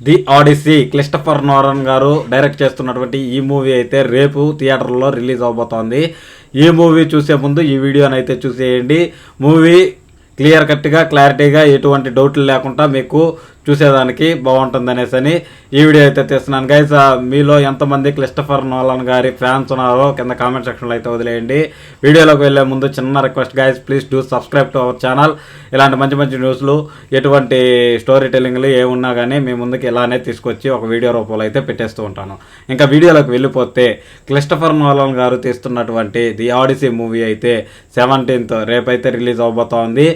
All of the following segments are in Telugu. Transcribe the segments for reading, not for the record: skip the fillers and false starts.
ది ఆడిసీ క్రిస్టఫర్ నోలన్ గారు డైరెక్ట్ చేస్తున్నటువంటి ఈ మూవీ అయితే రేపు థియేటర్లో రిలీజ్ అవబోతోంది. ఈ మూవీ చూసే ముందు ఈ వీడియోని అయితే చూసేయండి. మూవీ క్లియర్ కట్గా క్లారిటీగా ఎటువంటి డౌట్లు లేకుండా మీకు చూసేదానికి బాగుంటుంది అనేసి ఈ వీడియో అయితే తీస్తున్నాను. గైస్, మీలో ఎంతమంది క్రిస్టఫర్ నోలన్ గారి ఫ్యాన్స్ ఉన్నారో కింద కామెంట్ సెక్షన్లో అయితే వదిలేయండి. వీడియోలోకి వెళ్ళే ముందు చిన్న request guys, please do subscribe to our channel. ఇలాంటి మంచి మంచి న్యూస్లు, ఎటువంటి స్టోరీ టెల్లింగ్లు ఏమున్నా కానీ మీ ముందుకు ఇలానే తీసుకొచ్చి ఒక వీడియో రూపంలో అయితే పెట్టేస్తూ ఉంటాను. ఇంకా వీడియోలోకి వెళ్ళిపోతే, క్రిస్టఫర్ నోలన్ గారు తీస్తున్నటువంటి ది ఆడిసీ మూవీ అయితే 17th రేపైతే రిలీజ్ అవబోతోంది.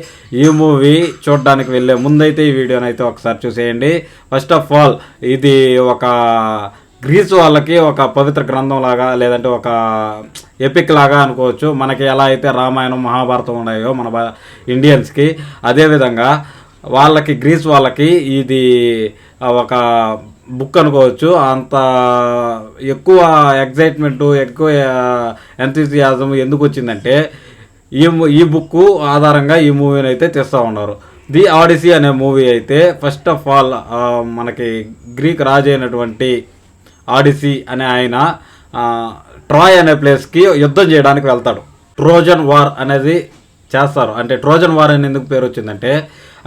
ఈ మూవీ చూడడానికి వెళ్ళే ముందైతే ఈ వీడియోని అయితే ఒకసారి చూసేయండి. ఫస్ట్ ఆఫ్ ఆల్, ఇది ఒక గ్రీస్ వాళ్ళకి ఒక పవిత్ర గ్రంథం లాగా, లేదంటే ఒక ఎపిక్ లాగా అనుకోవచ్చు. మనకి ఎలా అయితే రామాయణం మహాభారతం ఉన్నాయో మన ఇండియన్స్కి, అదేవిధంగా వాళ్ళకి గ్రీస్ వాళ్ళకి ఇది ఒక బుక్ అనుకోవచ్చు. అంత ఎక్కువ ఎగ్జైట్మెంటు, ఎక్కువ ఎంతూజియాజం ఎందుకు వచ్చిందంటే ఈ బుక్ ఆధారంగా ఈ మూవీని అయితే తీస్తూ ఉన్నారు. ది ఆడిసీ అనే మూవీ అయితే ఫస్ట్ ఆఫ్ ఆల్ మనకి గ్రీక్ రాజు అయినటువంటి ఆడిసీ అనే ఆయన ట్రాయ్ అనే ప్లేస్కి యుద్ధం చేయడానికి వెళ్తాడు. ట్రోజన్ వార్ అనేది చేస్తారు. అంటే ట్రోజన్ వార్ అని ఎందుకు పేరు వచ్చిందంటే,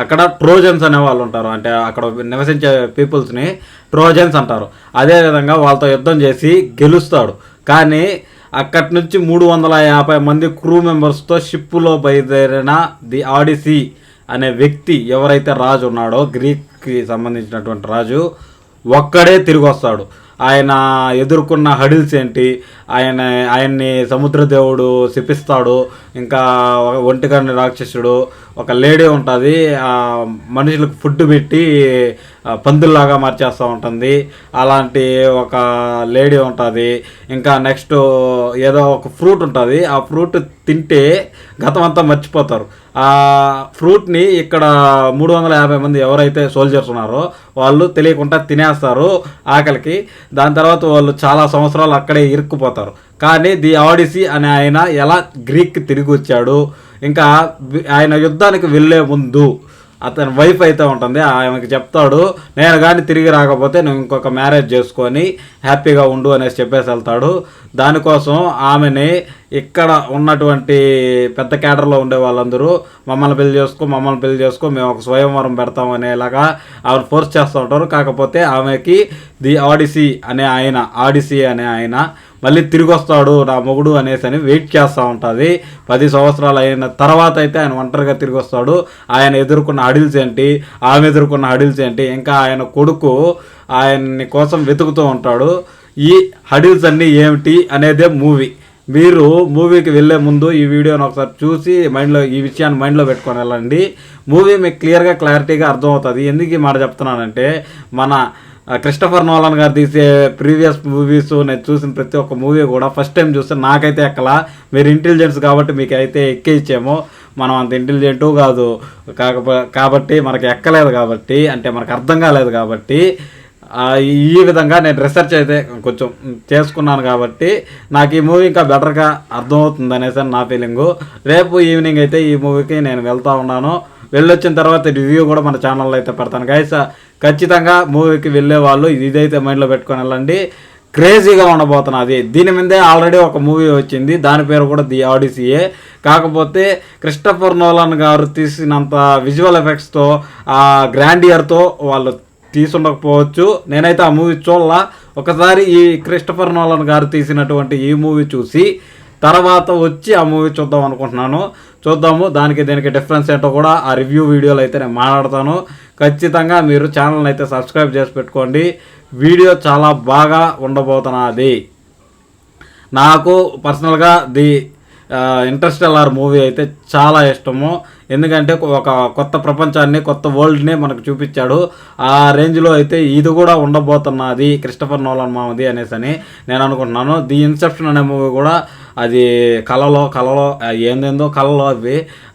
అక్కడ ట్రోజన్స్ అనే వాళ్ళు ఉంటారు. అంటే అక్కడ నివసించే పీపుల్స్ని ట్రోజన్స్ అంటారు. అదేవిధంగా వాళ్ళతో యుద్ధం చేసి గెలుస్తాడు. కానీ అక్కడి నుంచి 350 మంది క్రూ మెంబర్స్తో షిప్పులో బయలుదేరిన ది ఆడిసీ అనే వ్యక్తి, ఎవరైతే రాజు ఉన్నాడో గ్రీక్కి సంబంధించినటువంటి రాజు, ఒక్కడే తిరిగి వస్తాడు. ఆయన ఎదుర్కొన్న హడిల్స్ ఏంటి, ఆయన్ని సముద్రదేవుడు శపిస్తాడు. ఇంకా ఒంటికన్ను రాక్షసుడు, ఒక లేడీ ఉంటుంది, మనుషులకు ఫుడ్ పెట్టి పందుల్లాగా మార్చేస్తూ ఉంటుంది. అలాంటి ఒక లేడీ ఉంటుంది. ఇంకా నెక్స్ట్ ఏదో ఒక ఫ్రూట్ ఉంటుంది. ఆ ఫ్రూట్ తింటే గతం అంతా మర్చిపోతారు. ఆ ఫ్రూట్ని ఇక్కడ 350 మంది ఎవరైతే సోల్జర్స్ ఉన్నారో వాళ్ళు తెలియకుండా తినేస్తారు ఆకలికి. దాని తర్వాత వాళ్ళు చాలా సంవత్సరాలు అక్కడే ఇరుక్కుపోతారు. కానీ ది ఆడిసీ అనే ఆయన ఎలా గ్రీక్కి తిరిగి వచ్చాడు, ఇంకా ఆయన యుద్ధానికి వెళ్ళే ముందు అతని వైఫ్ అయితే ఉంటుంది, ఆమెకి చెప్తాడు, నేను కానీ తిరిగి రాకపోతే నువ్వు ఇంకొక మ్యారేజ్ చేసుకొని హ్యాపీగా ఉండు అనేసి చెప్పేసి వెళ్తాడు. దానికోసం ఆమెని ఇక్కడ ఉన్నటువంటి పెద్ద క్యాడర్లో ఉండే వాళ్ళందరూ మమ్మల్ని పెళ్లి చేసుకో, మేము ఒక స్వయంవరం పెడతాం అనేలాగా ఆమెను ఫోర్స్ చేస్తూ ఉంటారు. కాకపోతే ఆమెకి ది ఆడిసీ అనే ఆయన మళ్ళీ తిరిగి వస్తాడు నా మొగుడు అనేసి వెయిట్ చేస్తూ ఉంటుంది. 10 సంవత్సరాలు అయిన తర్వాత అయితే ఆయన ఒంటరిగా తిరిగి వస్తాడు. ఆయన ఎదుర్కొన్న హడిల్స్ ఏంటి, ఆమె ఎదుర్కొన్న హడిల్స్ ఏంటి, ఇంకా ఆయన కొడుకు ఆయన్ని కోసం వెతుకుతూ ఉంటాడు. ఈ హడిల్స్ అన్నీ ఏమిటి అనేదే మూవీ. మీరు మూవీకి వెళ్ళే ముందు ఈ వీడియోని ఒకసారి చూసి ఈ విషయాన్ని మైండ్లో పెట్టుకొని వెళ్ళండి. మూవీ మీకు క్లారిటీగా అర్థమవుతుంది. ఎందుకు ఈ మాట చెప్తున్నానంటే, మన క్రిస్టఫర్ నోలన్ గారు తీసే ప్రీవియస్ మూవీస్ నేను చూసిన ప్రతి ఒక్క మూవీ కూడా ఫస్ట్ టైం చూస్తే నాకైతే ఎక్కలా. మీరు ఇంటెలిజెన్స్ కాబట్టి మీకు అయితే ఎక్కేయిచ్చేమో, మనం అంత ఇంటెలిజెంటు కాదు కాబట్టి మనకి ఎక్కలేదు, కాబట్టి అంటే మనకు అర్థం కాలేదు. కాబట్టి ఈ విధంగా నేను రీసెర్చ్ అయితే కొంచెం చేసుకున్నాను. కాబట్టి నాకు ఈ మూవీ ఇంకా బెటర్గా అర్థమవుతుంది అనేసి నా ఫీలింగు. రేపు ఈవినింగ్ అయితే ఈ మూవీకి నేను వెళ్తూ ఉన్నాను. వెళ్ళొచ్చిన తర్వాత రివ్యూ కూడా మన ఛానల్లో అయితే పెడతాను గైస్. ఖచ్చితంగా మూవీకి వెళ్ళే వాళ్ళు ఇదైతే మైండ్లో పెట్టుకొని వెళ్ళండి. క్రేజీగా ఉండబోతున్నది. దీని మీదే ఆల్రెడీ ఒక మూవీ వచ్చింది, దాని పేరు కూడా ది ఆడిసీయే. కాకపోతే క్రిస్టఫర్ నోలన్ గారు తీసినంత విజువల్ ఎఫెక్ట్స్తో, ఆ గ్రాండియర్తో వాళ్ళు తీసుండకపోవచ్చు. నేనైతే ఆ మూవీ చూడాల. ఒకసారి ఈ క్రిస్టఫర్ నోలన్ గారు తీసినటువంటి ఈ మూవీ చూసి తర్వాత వచ్చి ఆ మూవీ చూద్దాం అనుకుంటున్నాను. చూద్దాము దానికి దీనికి డిఫరెన్స్ ఏంటో కూడా ఆ రివ్యూ వీడియోలో అయితే నేను మాట్లాడతాను. ఖచ్చితంగా మీరు ఛానల్ని అయితే సబ్స్క్రైబ్ చేసి పెట్టుకోండి. వీడియో చాలా బాగా ఉండబోతున్నది. నాకు పర్సనల్గా ది ఇంటర్స్టెల్లార్ మూవీ అయితే చాలా ఇష్టము. ఎందుకంటే ఒక కొత్త ప్రపంచాన్ని, కొత్త వరల్డ్ని మనకు చూపించాడు. ఆ రేంజ్లో అయితే ఇది కూడా ఉండబోతున్నది క్రిస్టఫర్ నోలన్ మామది అనేసి నేను అనుకుంటున్నాను. ది ఇన్సెప్షన్ అనే మూవీ కూడా అది కళలో ఏందేందో కళలో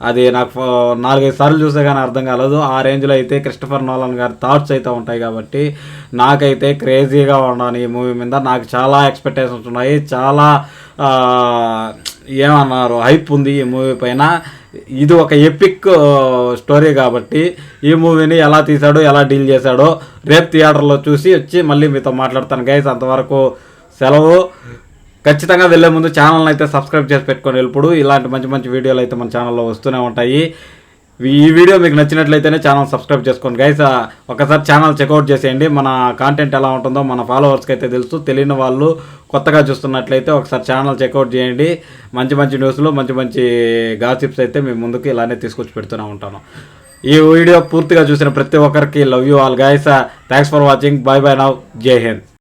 అది నాకు 4-5 సార్లు చూసే కానీ అర్థం కాలేదు. ఆ రేంజ్లో అయితే క్రిస్టఫర్ నోలన్ గారి థాట్స్ అయితే ఉంటాయి. కాబట్టి నాకైతే క్రేజీగా ఉన్నాను ఈ మూవీ మీద. నాకు చాలా ఎక్స్పెక్టేషన్స్ ఉన్నాయి. చాలా ఏమన్నారు హైప్ ఉంది ఈ మూవీ పైన. ఇది ఒక ఎపిక్ స్టోరీ కాబట్టి ఈ మూవీని ఎలా తీశాడో ఎలా డీల్ చేశాడో రేపు థియేటర్లో చూసి వచ్చి మళ్ళీ మీతో మాట్లాడతాను గైస్. అంతవరకు సెలవు. ఖచ్చితంగా వెళ్ళే ముందు ఛానల్ని అయితే సబ్స్క్రైబ్ చేసి పెట్టుకొని వెళ్ళిపోడు. ఇలాంటి మంచి మంచి వీడియోలు అయితే మన ఛానల్లో వస్తూనే ఉంటాయి. ఈ వీడియో మీకు నచ్చినట్లయితేనే ఛానల్ సబ్స్క్రైబ్ చేసుకోండి గైస్. ఒకసారి ఛానల్ చెక్అవుట్ చేసేయండి. మన కాంటెంట్ ఎలా ఉంటుందో మన ఫాలోవర్స్కి అయితే తెలుసు. తెలియని వాళ్ళు కొత్తగా చూస్తున్నట్లయితే ఒకసారి ఛానల్ చెక్అవుట్ చేయండి. మంచి మంచి న్యూస్లు మంచి మంచి గాసిప్స్ అయితే మీ ముందుకు ఇలానే తీసుకొచ్చి పెడుతూనే ఉంటాను. ఈ వీడియో పూర్తిగా చూసిన ప్రతి ఒక్కరికి love you all guys. Thanks for watching. By by now. జై హింద్.